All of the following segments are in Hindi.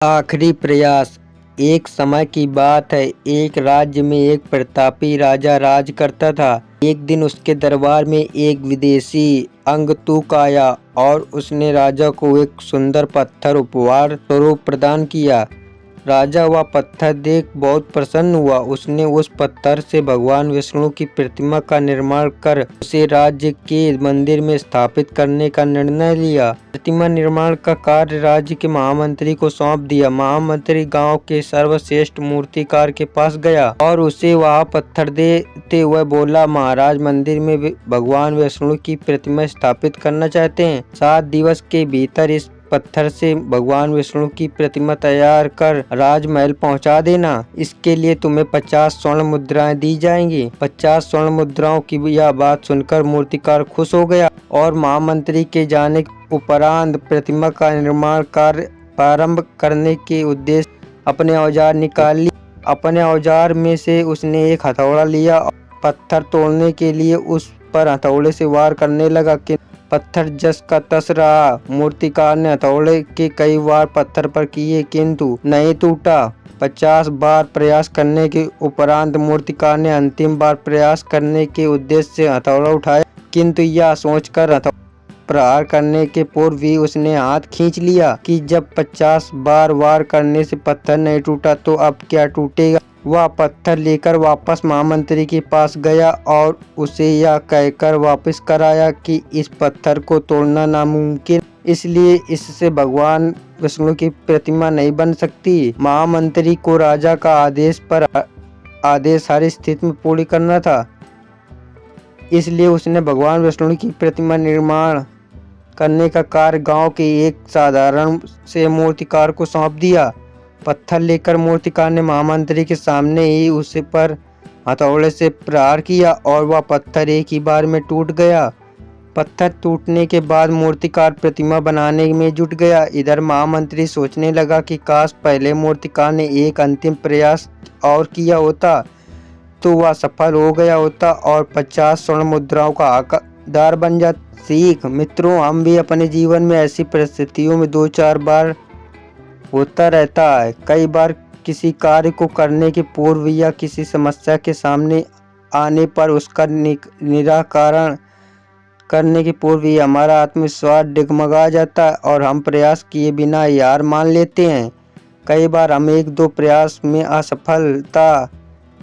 आखिरी प्रयास। एक समय की बात है, एक राज्य में एक प्रतापी राजा राज करता था। एक दिन उसके दरबार में एक विदेशी अंगतुक आया और उसने राजा को एक सुंदर पत्थर उपहार स्वरूप प्रदान किया। राजा वह पत्थर देख बहुत प्रसन्न हुआ। उसने उस पत्थर से भगवान विष्णु की प्रतिमा का निर्माण कर उसे राज्य के मंदिर में स्थापित करने का निर्णय लिया। प्रतिमा निर्माण का कार्य राज्य के महामंत्री को सौंप दिया। महामंत्री गांव के सर्वश्रेष्ठ मूर्तिकार के पास गया और उसे वह पत्थर देते हुए बोला, महाराज मंदिर में भगवान विष्णु की प्रतिमा स्थापित करना चाहते हैं। 7 दिवस के भीतर इस पत्थर से भगवान विष्णु की प्रतिमा तैयार कर राजमहल पहुंचा देना। इसके लिए तुम्हें 50 स्वर्ण मुद्राएं दी जाएंगी। 50 स्वर्ण मुद्राओं की यह बात सुनकर मूर्तिकार खुश हो गया और महामंत्री के जाने उपरांत प्रतिमा का निर्माण कार्य प्रारंभ करने के उद्देश्य अपने औजार निकाल लिए। अपने औजार में से उसने एक हथौड़ा लिया और पत्थर तोड़ने के लिए उस पर हथौड़े से वार करने लगा कि पत्थर जस का तस रहा। मूर्तिकार ने हथौड़े के कई वार पत्थर पर किए किंतु नहीं टूटा। 50 बार प्रयास करने के उपरांत मूर्तिकार ने अंतिम बार प्रयास करने के उद्देश्य से हथौड़ा उठाया, किंतु यह सोचकर हथौड़ा प्रहार करने के पूर्व ही उसने हाथ खींच लिया कि जब 50 बार वार करने से पत्थर नहीं टूटा तो अब क्या टूटेगा। वह पत्थर लेकर वापस महामंत्री के पास गया और उसे यह कहकर वापस कराया कि इस पत्थर को तोड़ना नामुमकिन, इसलिए इससे भगवान विष्णु की प्रतिमा नहीं बन सकती। महामंत्री को राजा का आदेश हर स्थिति में पूर्ण करना था, इसलिए उसने भगवान विष्णु की प्रतिमा निर्माण करने का कार्य गांव के एक साधारण से मूर्तिकार को सौंप दिया। पत्थर लेकर मूर्तिकार ने महामंत्री के सामने ही उसे पर हथौड़े से प्रहार किया और वह पत्थर एक ही बार में टूट गया। पत्थर टूटने के बाद मूर्तिकार प्रतिमा बनाने में जुट गया। इधर महामंत्री सोचने लगा कि काश पहले मूर्तिकार ने एक अंतिम प्रयास और किया होता तो वह सफल हो गया होता और 50 स्वर्ण मुद्राओं का हकदार बन जाता। सीख मित्रों, हम भी अपने जीवन में ऐसी परिस्थितियों में 2-4 बार होता रहता है। कई बार किसी कार्य को करने के पूर्व या किसी समस्या के सामने आने पर उसका निराकरण करने के पूर्व ही हमारा आत्मविश्वास डगमगा जाता है और हम प्रयास किए बिना ही हार मान लेते हैं। कई बार हम 1-2 प्रयास में असफलता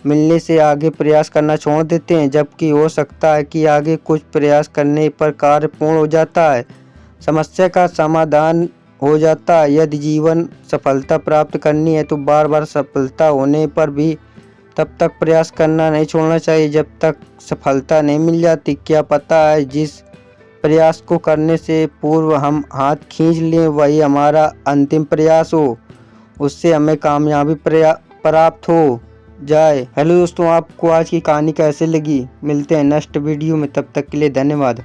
मिलने से आगे प्रयास करना छोड़ देते हैं, जबकि हो सकता है कि आगे कुछ प्रयास करने पर कार्य पूर्ण हो जाता है, समस्या का समाधान हो जाता है। यदि जीवन सफलता प्राप्त करनी है तो बार बार सफलता होने पर भी तब तक प्रयास करना नहीं छोड़ना चाहिए जब तक सफलता नहीं मिल जाती। क्या पता है जिस प्रयास को करने से पूर्व हम हाथ खींच लें वही हमारा अंतिम प्रयास हो, उससे हमें कामयाबी प्राप्त हो जाए। हेलो दोस्तों, आपको आज की कहानी कैसे लगी? मिलते हैं नेक्स्ट वीडियो में, तब तक के लिए धन्यवाद।